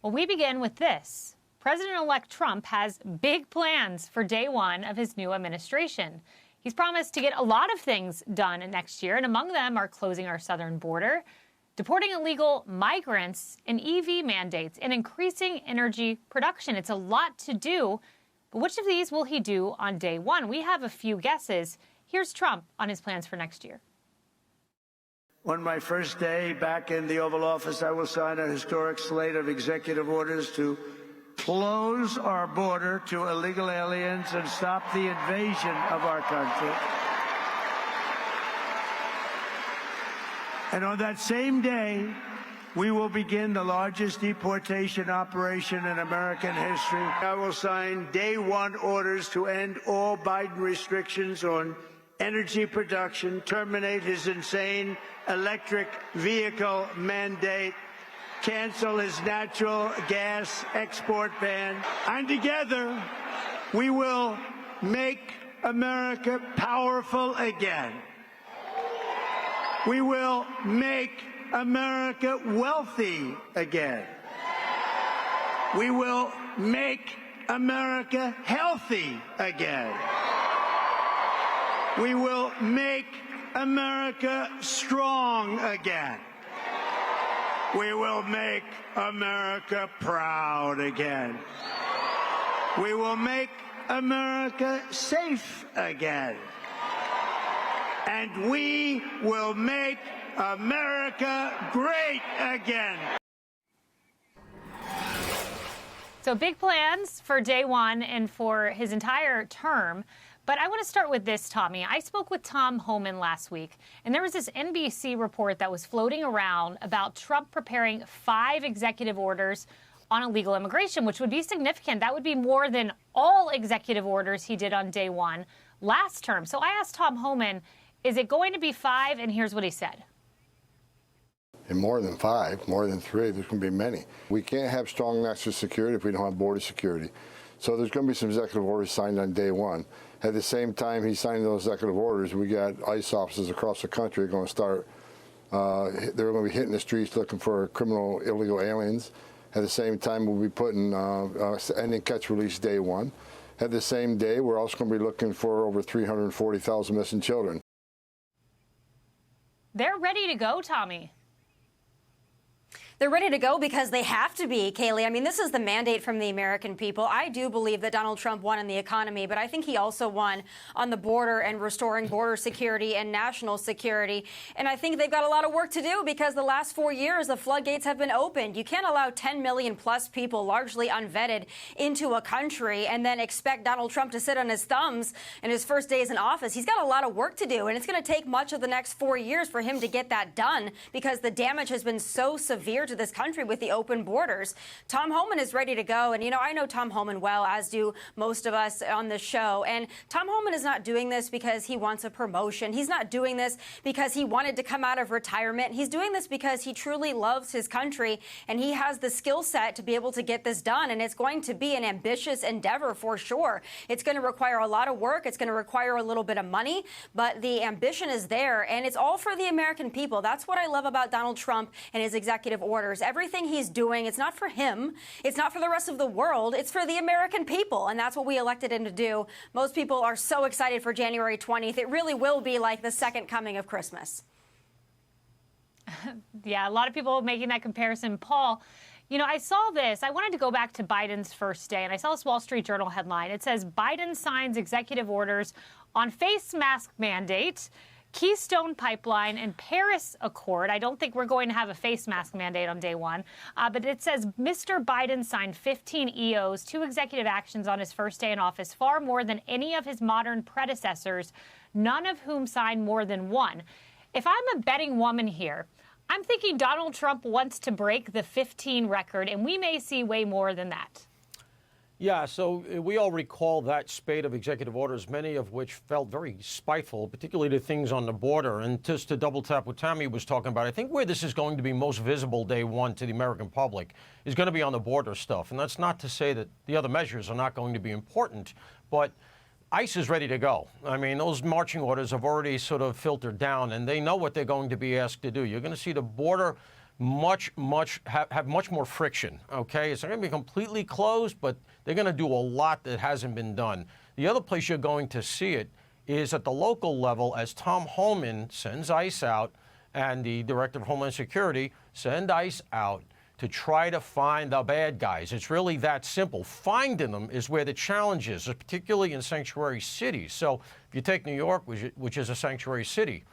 Well, we begin with this. President-elect Trump has big plans for day one of his new administration. He's promised to get a lot of things done next year, and among them are closing our southern border, deporting illegal migrants, and EV mandates, and increasing energy production. It's a lot to do, but which of these will he do on day one? We have a few guesses. Here's Trump on his plans for next year. On my first day back in the Oval Office, I will sign a historic slate of executive orders to close our border to illegal aliens and stop the invasion of our country. And on that same day, we will begin the largest deportation operation in American history. I will sign day one orders to end all Biden restrictions on energy production, terminate his insane electric vehicle mandate, cancel his natural gas export ban, and together we will make America powerful again. We will make America wealthy again. We will make America healthy again. We will make America strong again. We will make America proud again. We will make America safe again. And we will make America great again. So big plans for day one and for his entire term. But I want to start with this, Tommy. I spoke with Tom Homan last week, and there was this NBC report that was floating around about Trump preparing 5 executive orders on illegal immigration, which would be significant. That would be more than all executive orders he did on day one last term. So I asked Tom Homan, is it going to be 5? And here's what he said. And more than 5, more than 3, there's going to be many. We can't have strong national security if we don't have border security. So there's going to be some executive orders signed on day one. At the same time he's signing those executive orders, we got ICE officers across the country going to start, they're going to be hitting the streets looking for criminal illegal aliens. At the same time, we'll be putting ending catch release day one. At the same day, we're also going to be looking for over 340,000 missing children. They're ready to go, Tommy. They're ready to go because they have to be, Kayleigh. I mean, this is the mandate from the American people. I do believe that Donald Trump won in the economy, but I think he also won on the border and restoring border security and national security. And I think they've got a lot of work to do because the last 4 years, the floodgates have been opened. You can't allow 10 million plus people, largely unvetted, into a country and then expect Donald Trump to sit on his thumbs in his first days in office. He's got a lot of work to do, and it's going to take much of the next 4 years for him to get that done because the damage has been so severe to this country with the open borders. Tom Homan is ready to go. And, you know, I know Tom Homan well, as do most of us on this show. And Tom Homan is not doing this because he wants a promotion. He's not doing this because he wanted to come out of retirement. He's doing this because he truly loves his country and he has the skill set to be able to get this done. And it's going to be an ambitious endeavor for sure. It's going to require a lot of work. It's going to require a little bit of money, but the ambition is there and it's all for the American people. That's what I love about Donald Trump and his executive orders. Everything he's doing, it's not for him. It's not for the rest of the world. It's for the American people. And that's what we elected him to do. Most people are so excited for January 20th. It really will be like the second coming of Christmas. Yeah, a lot of people making that comparison. Paul, you know, I saw this. I wanted to go back to Biden's first day, and I saw this Wall Street Journal headline. It says Biden signs executive orders on face mask mandate, Keystone Pipeline, and Paris Accord. I don't think we're going to have a face mask mandate on day one, but it says Mr. Biden signed 15 EOs, 2 executive actions on his first day in office, far more than any of his modern predecessors, none of whom signed more than 1. If I'm a betting woman here, I'm thinking Donald Trump wants to break the 15 record, and we may see way more than that. Yeah, so we all recall that spate of executive orders, many of which felt very spiteful, particularly the things on the border. And just to double tap what Tammy was talking about, I think where this is going to be most visible day one to the American public is going to be on the border stuff. And that's not to say that the other measures are not going to be important, but ICE is ready to go. I mean, those marching orders have already sort of filtered down, and they know what they're going to be asked to do. You're going to see the border have much more friction, okay? It's not going to be completely closed, but they're going to do a lot that hasn't been done. The other place you're going to see it is at the local level as Tom Homan sends ICE out and the Director of Homeland Security send ICE out to try to find the bad guys. It's really that simple. Finding them is where the challenge is, particularly in sanctuary cities. So if you take New York, which is a sanctuary city,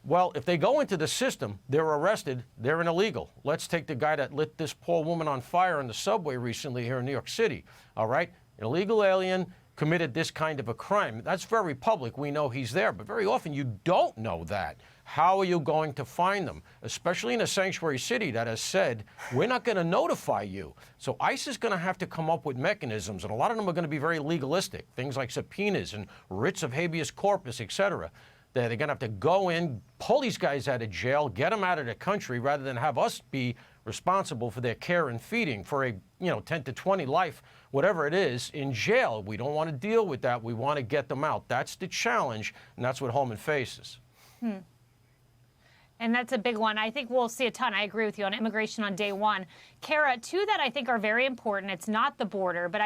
well, if they go into the system, they're arrested, they're an illegal. Let's take the guy that lit this poor woman on fire in the subway recently here in New York City, all right? An illegal alien committed this kind of a crime. That's very public. We know he's there, but very often you don't know that. How are you going to find them? Especially in a sanctuary city that has said, we're not going to notify you. So ICE is going to have to come up with mechanisms, and a lot of them are going to be very legalistic, things like subpoenas and writs of habeas corpus, et cetera. They're going to have to go in, pull these guys out of jail, get them out of the country, rather than have us be responsible for their care and feeding for a 10 to 20 life, whatever it is, in jail. We don't want to deal with that. We want to get them out. That's the challenge, and that's what Homan faces. And that's a big one. I think we'll see a ton. I agree with you on immigration on day one. Kara, two that I think are very important. It's not the border, but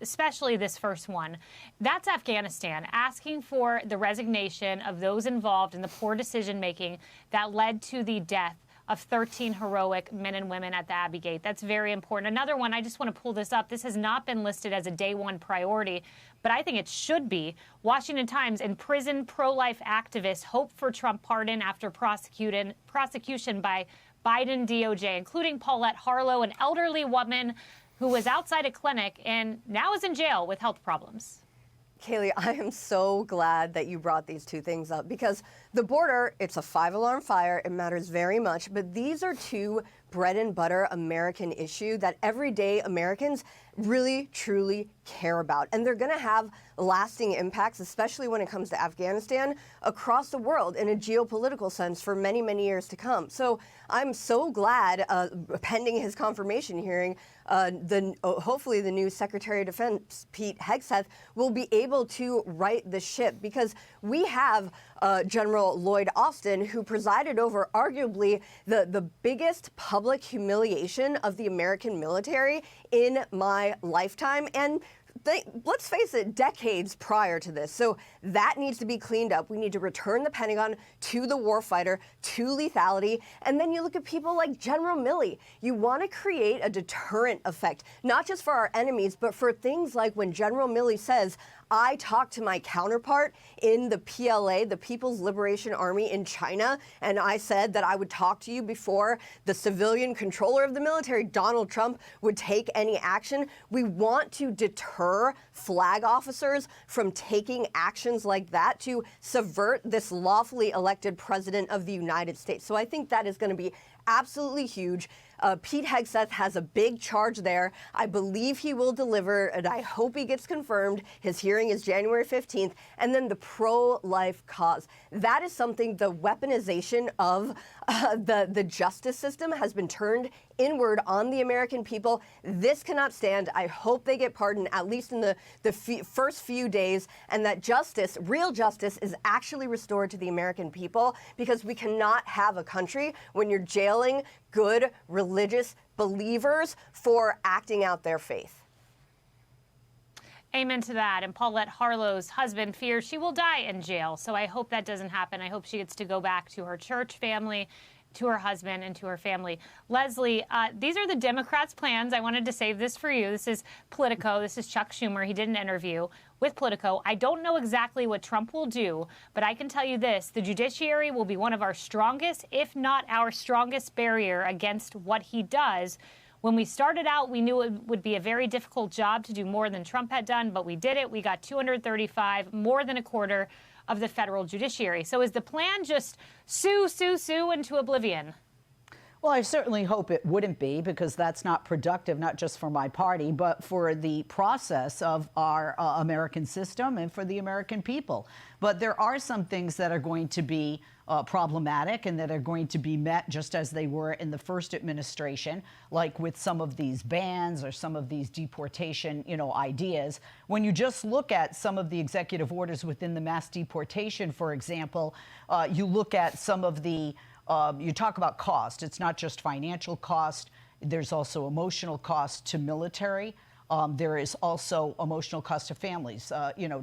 especially this first one. That's Afghanistan, asking for the resignation of those involved in the poor decision-making that led to the death of 13 heroic men and women at the Abbey Gate. That's very important. Another one, I just want to pull this up. This has not been listed as a day one priority, but I think it should be. Washington Times: imprisoned pro-life activists hope for Trump pardon after prosecution by Biden DOJ, including Paulette Harlow, an elderly woman who was outside a clinic and now is in jail with health problems. Kayleigh, I am so glad that you brought these two things up, because the border, it's a 5-alarm fire. It matters very much. But these are two bread and butter American issues that everyday Americans really, truly care about. And they're going to have lasting impacts, especially when it comes to Afghanistan, across the world in a geopolitical sense for many, many years to come. So I'm so glad, pending his confirmation hearing, hopefully the new Secretary of Defense, Pete Hegseth, will be able to right the ship, because we have General Lloyd Austin, who presided over arguably the biggest public humiliation of the American military in my lifetime. And let's face it, decades prior to this. So that needs to be cleaned up. We need to return the Pentagon to the warfighter, to lethality. And then you look at people like General Milley. You want to create a deterrent effect, not just for our enemies, but for things like when General Milley says, I talked to my counterpart in the PLA, the People's Liberation Army in China, and I said that I would talk to you before the civilian controller of the military, Donald Trump, would take any action. We want to deter flag officers from taking actions like that to subvert this lawfully elected president of the United States. So I think that is going to be absolutely huge. Pete Hegseth has a big charge there. I believe he will deliver, and I hope he gets confirmed. His hearing is January 15th. And then the pro-life cause. That is something, the weaponization of the justice system has been turned inward on the American people. This cannot stand. I hope they get pardoned, at least in the first few days, and that justice, real justice, is actually restored to the American people, because we cannot have a country when you're jailing good religious believers for acting out their faith. Amen to that. And Paulette Harlow's husband fears she will die in jail. So I hope that doesn't happen. I hope she gets to go back to her church family, to her husband, and to her family. Leslie, these are the Democrats' plans. I wanted to save this for you. This is Politico. This is Chuck Schumer. He did an interview with Politico. I don't know exactly what Trump will do, but I can tell you this. The judiciary will be one of our strongest, if not our strongest barrier against what he does. When we started out, we knew it would be a very difficult job to do more than Trump had done, but we did it. We got 235, more than a quarter of the federal judiciary. So is the plan just sue into oblivion? Well, I certainly hope it wouldn't be, because that's not productive, not just for my party, but for the process of our American system and for the American people. But there are some things that are going to be problematic and that are going to be met just as they were in the first administration, like with some of these bans or some of these deportation, ideas. When you just look at some of the executive orders within the mass deportation, for example, you look at some of the you talk about cost. It's not just financial cost. There's also emotional cost to military. There is also emotional cost to families.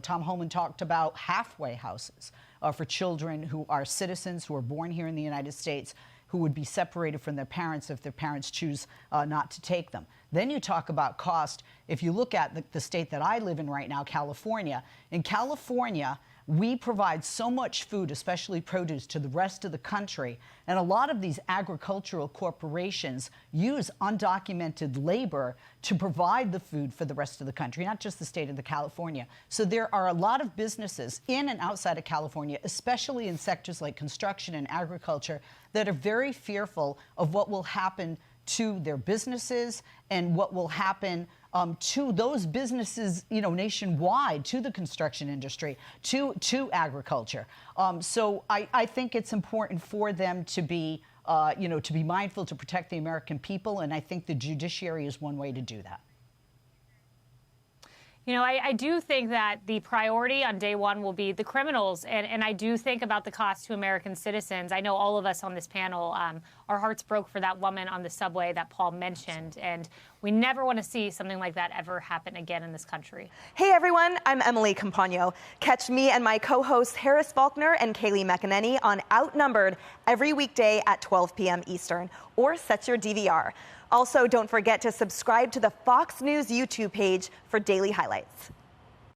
Tom Homan talked about halfway houses for children who are citizens, who are born here in the United States, who would be separated from their parents if their parents choose not to take them. Then you talk about cost. If you look at the state that I live in right now, California, in California, we provide so much food, especially produce, to the rest of the country. And a lot of these agricultural corporations use undocumented labor to provide the food for the rest of the country, not just the state of California. So there are a lot of businesses in and outside of California, especially in sectors like construction and agriculture, that are very fearful of what will happen to their businesses and what will happen to those businesses, nationwide, to the construction industry, to agriculture. So I think it's important for them to be, to be mindful to protect the American people, and I think the judiciary is one way to do that. I do think that the priority on day one will be the criminals, and I do think about the cost to American citizens. I know all of us on this panel, our hearts broke for that woman on the subway that Paul mentioned, and we never want to see something like that ever happen again in this country. Hey everyone, I'm Emily Campagno. Catch me and my co-hosts Harris Faulkner and Kayleigh McEnany on Outnumbered every weekday at 12 p.m. Eastern, or set your DVR. Also, don't forget to subscribe to the Fox News YouTube page for daily highlights.